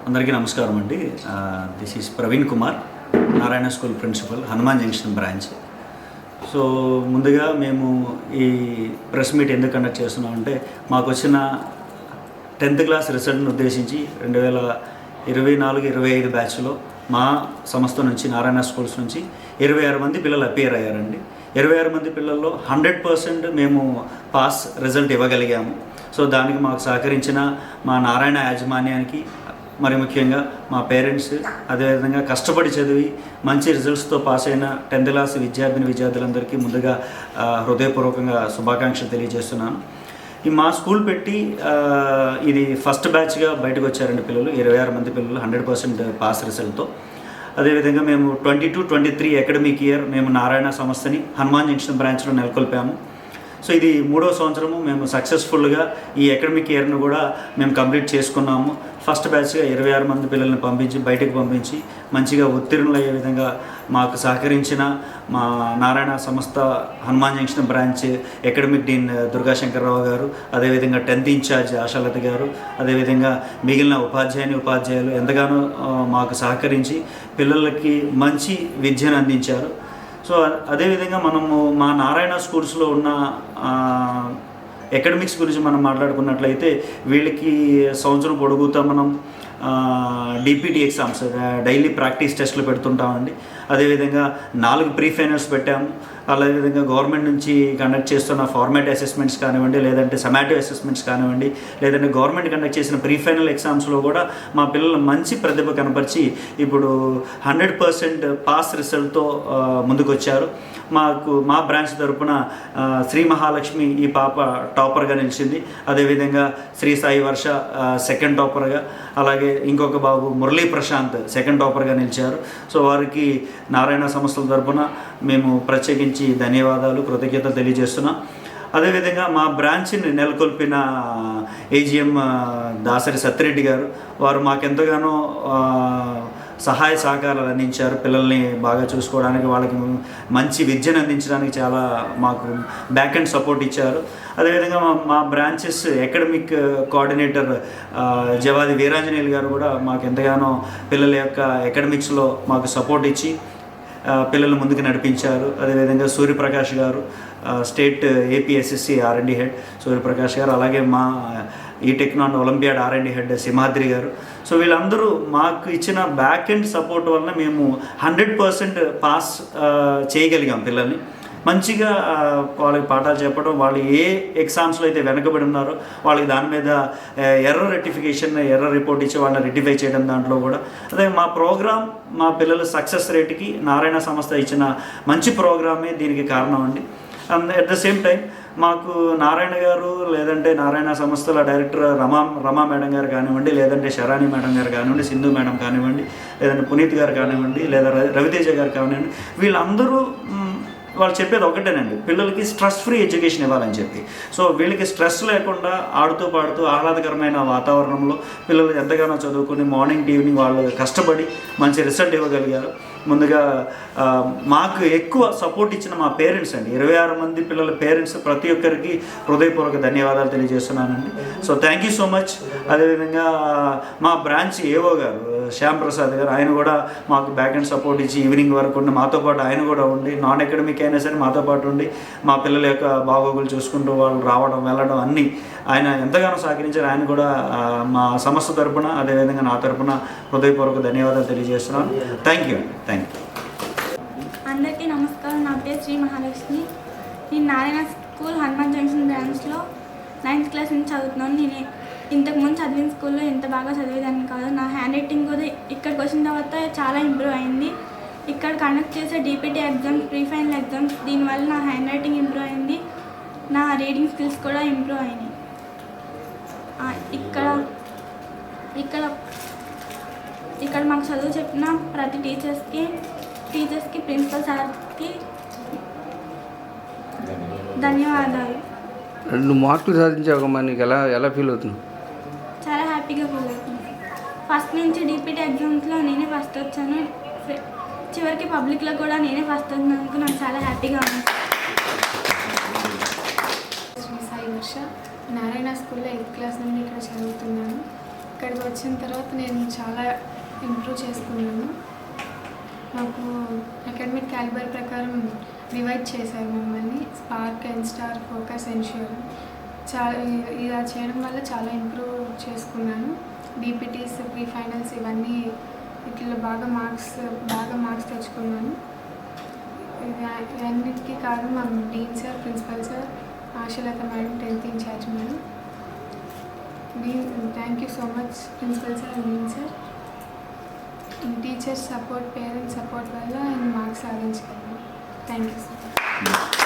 అందరికీ నమస్కారం అండి. This is Praveen Kumar, Narayana school principal, Hanuman junction branch. So ముందుగా మేము ఈ ప్రెస్ మీట్ ఎందుకు కండక్ట్ చేస్తున్నామంటే, మాకు వచ్చిన 10th క్లాస్ రిజల్ట్ను ఉద్దేశించి 2024-25 బ్యాచ్లో మా సంస్థ నుంచి, నారాయణ స్కూల్స్ నుంచి 26 మంది పిల్లలు అపియర్ అయ్యారండి. 26 మంది పిల్లల్లో 100% మేము పాస్ రిజల్ట్ ఇవ్వగలిగాము. సో దానికి మాకు సహకరించిన మా నారాయణ యాజమాన్యానికి, మరి ముఖ్యంగా మా పేరెంట్స్, అదేవిధంగా కష్టపడి చదివి మంచి రిజల్ట్స్తో పాస్ అయిన 10th క్లాస్ విద్యార్థులందరికీ ముందుగా హృదయపూర్వకంగా శుభాకాంక్షలు తెలియజేస్తున్నాను. ఈ మా స్కూల్ పెట్టి ఇది ఫస్ట్ బ్యాచ్గా బయటకు వచ్చారండి పిల్లలు, 26 మంది పిల్లలు 100% పాస్ రిజల్ట్తో. అదేవిధంగా మేము 22-23 అకాడమిక్ ఇయర్ మేము నారాయణ సంస్థని హనుమాన్ జంక్షన్ బ్రాంచ్లో నెలకొల్పాము. సో ఇది 3వ సంవత్సరము మేము సక్సెస్ఫుల్గా ఈ అకాడమిక్ ఇయర్ను కూడా మేము కంప్లీట్ చేసుకున్నాము. ఫస్ట్ బ్యాచ్గా 26 మంది పిల్లల్ని బయటకు పంపించి మంచిగా ఉత్తీర్ణులయ్యే విధంగా మాకు సహకరించిన మా నారాయణ సంస్థ Hanuman junction branch academic dean Durgashankarrao గారు, అదేవిధంగా 10th ఇన్ఛార్జ్ ఆశాలత గారు, అదేవిధంగా మిగిలిన ఉపాధ్యాయులు ఎంతగానో మాకు సహకరించి పిల్లలకి మంచి విద్యను అందించారు. సో అదేవిధంగా మనము మా నారాయణ స్కూల్స్లో ఉన్న అకాడమిక్స్ గురించి మనం మాట్లాడుకున్నట్లయితే, వీళ్ళకి సంవత్సరం పొడుగుతా మనం డిపిటి ఎగ్జామ్స్, డైలీ ప్రాక్టీస్ టెస్ట్లు పెడుతుంటామండి. అదేవిధంగా 4 ప్రీ ఫైనల్స్ పెట్టాము. అదేవిధంగా గవర్నమెంట్ నుంచి కండక్ట్ చేస్తున్న ఫార్మాట్ అసెస్మెంట్స్ కానివ్వండి, లేదంటే సమాటివ్ అసెస్మెంట్స్ కానివ్వండి, లేదంటే గవర్నమెంట్ కండక్ట్ చేసిన ప్రీ ఫైనల్ ఎగ్జామ్స్లో కూడా మా పిల్లలు మంచి ప్రతిభ కనపరిచి ఇప్పుడు 100% పాస్ రిజల్ట్తో ముందుకు వచ్చారు. మా బ్రాంచ్ తరపున శ్రీ మహాలక్ష్మి ఈ పాప టాపర్గా నిలిచింది. అదేవిధంగా శ్రీ సాయి వర్ష సెకండ్ టాపర్గా, అలాగే ఇంకొక బాబు మురళీ ప్రశాంత్ సెకండ్ టాపర్గా నిలిచారు. సో వారికి నారాయణ సంస్థల తరపున మేము ప్రత్యేకించి ధన్యవాదాలు, కృతజ్ఞతలు తెలియజేస్తున్నాం. అదేవిధంగా మా బ్రాంచ్ని నెలకొల్పిన ఏజిఎం దాసరి సత్యరెడ్డి గారు, వారు మాకెంతగానో సహాయ సహకారాలు అందించారు. పిల్లల్ని బాగా చూసుకోవడానికి, వాళ్ళకి మంచి విద్యను అందించడానికి చాలా మాకు బ్యాక్ అండ్ సపోర్ట్ ఇచ్చారు. అదేవిధంగా మా బ్రాంచెస్ అకాడమిక్ కోఆర్డినేటర్ జవాది వీరాంజనేయులు గారు కూడా మాకు ఎంతగానో పిల్లల యొక్క అకాడమిక్స్లో మాకు సపోర్ట్ ఇచ్చి పిల్లలు ముందుకు నడిపించారు. అదేవిధంగా సూర్యప్రకాష్ గారు, state APSSC R&D head Suryaprakash గారు, అలాగే మా ఈ టెక్నాన్ ఒలింపియాడ్ R&D హెడ్ సింహాద్రి గారు. సో వీళ్ళందరూ మాకు ఇచ్చిన బ్యాక్ ఎండ్ సపోర్ట్ వలన మేము 100% పాస్ చేయగలిగాం. పిల్లల్ని మంచిగా వాళ్ళకి పాఠాలు చెప్పడం, వాళ్ళు ఏ ఎగ్జామ్స్లో అయితే వెనకబడి ఉన్నారో వాళ్ళకి దాని మీద ఎర్రర్ రిపోర్ట్ ఇచ్చి వాళ్ళని రెక్టిఫై చేయడం, దాంట్లో కూడా అదే మా ప్రోగ్రామ్ మా పిల్లల సక్సెస్ రేట్కి నారాయణ సంస్థ ఇచ్చిన మంచి ప్రోగ్రామే దీనికి కారణం అండి. And at the same time మాకు నారాయణ గారు, లేదంటే నారాయణ సంస్థల డైరెక్టర్ రమా మేడం గారు కానివ్వండి, లేదంటే శరాణి మేడం గారు కానివ్వండి, సింధు మేడం కానివ్వండి, లేదంటే పునీత్ గారు కానివ్వండి, లేదా రవితేజ గారు కానివ్వండి, వీళ్ళందరూ వాళ్ళు చెప్పేది ఒకటేనండి, పిల్లలకి స్ట్రెస్ ఫ్రీ ఎడ్యుకేషన్ ఇవ్వాలని చెప్పి. సో వీళ్ళకి స్ట్రెస్ లేకుండా ఆడుతూ పాడుతూ ఆహ్లాదకరమైన వాతావరణంలో పిల్లలు ఎంతగానో చదువుకుని మార్నింగ్ టు ఈవినింగ్ వాళ్ళు కష్టపడి మంచి రిజల్ట్ ఇవ్వగలిగారు. ముందుగా మాకు ఎక్కువ సపోర్ట్ ఇచ్చిన మా పేరెంట్స్ అండి, 26 మంది పిల్లల పేరెంట్స్, ప్రతి ఒక్కరికి హృదయపూర్వక ధన్యవాదాలు తెలియజేస్తున్నానండి. So thank you so much. అదేవిధంగా మా బ్రాంచ్ ఏఓ గారు శ్యామ్ ప్రసాద్ గారు, ఆయన కూడా మాకు బ్యాక్ అండ్ సపోర్ట్ ఇచ్చి ఈవినింగ్ వరకు ఉండి మాతో పాటు ఆయన కూడా ఉండి, నాన్ అకాడమిక్ అయినా సరే మాతో పాటు ఉండి మా పిల్లల యొక్క బాగోగులు చూసుకుంటూ వాళ్ళు రావడం వెళ్ళడం అన్నీ ఆయన ఎంతగానో సహకరించారు. ఆయన కూడా మా సంస్థ తరపున, అదేవిధంగా నా తరపున హృదయపూర్వక ధన్యవాదాలు తెలియజేస్తున్నాను. థ్యాంక్ యూ అండి. Thank you. అందరికీ నమస్కారం. నా పేరు శ్రీ మహాలక్ష్మి. నేను నారాయణ స్కూల్ హనుమాన్ జంక్షన్ బ్రాంచ్లో 9th క్లాస్ నుంచి చదువుతున్నాను. నేను ఇంతకుముందు చదివిన స్కూల్లో ఇంత బాగా చదివేదాన్ని కాదు. నా హ్యాండ్ రైటింగ్ కూడా ఇక్కడికి వచ్చిన తర్వాత చాలా ఇంప్రూవ్ అయింది. ఇక్కడ కండక్ట్ చేసే DPT exams, pre final exams, దీనివల్ల నా హ్యాండ్ రైటింగ్ ఇంప్రూవ్ అయింది, నా రీడింగ్ స్కిల్స్ కూడా ఇంప్రూవ్ అయినాయి. ఇక్కడ మాకు చదువు చెప్పిన ప్రతి టీచర్స్కి ప్రిన్సిపల్ సార్కి ధన్యవాదాలు. 2 మార్కులు సాధించావు, నీకు ఎలా ఫీల్ అవుతున్నావు? చాలా హ్యాపీగా ఫీల్ అవుతుంది. ఫస్ట్ నుంచి డిపిటీ ఎగ్జామ్స్లో నేనే ఫస్ట్ వచ్చాను, చివరికి పబ్లిక్లో కూడా నేనే ఫస్ట్ వచ్చినందుకు నాకు చాలా హ్యాపీగా ఉంది. శ్రీ సాయి వర్ష, నారాయణ స్కూల్లో 8th క్లాస్ నుండి ఇక్కడ చదువుతున్నాను. ఇక్కడికి వచ్చిన తర్వాత నేను చాలా ఇంప్రూవ్ చేసుకున్నాను. మాకు అకాడమిక్ క్యాలిబర్ ప్రకారం డివైడ్ చేశారు మమ్మల్ని, స్పార్క్, ఎన్స్టార్, ఫోకస్, ఎన్ష్యూర్. ఇలా చేయడం వల్ల చాలా ఇంప్రూవ్ చేసుకున్నాను. డిపిటీస్, ప్రీ ఫైనల్స్ ఇవన్నీ ఇట్లా బాగా మార్క్స్ తెచ్చుకున్నాను. ఇవన్నిటికీ కారణం మా dean sir, principal sir, Ashalatha madam, 10th incharge madam. Thank you so much principal sir and dean sir. Teachers support, parents support వల్ల నేను మార్క్స్ సాధించగలను. Thank you sir.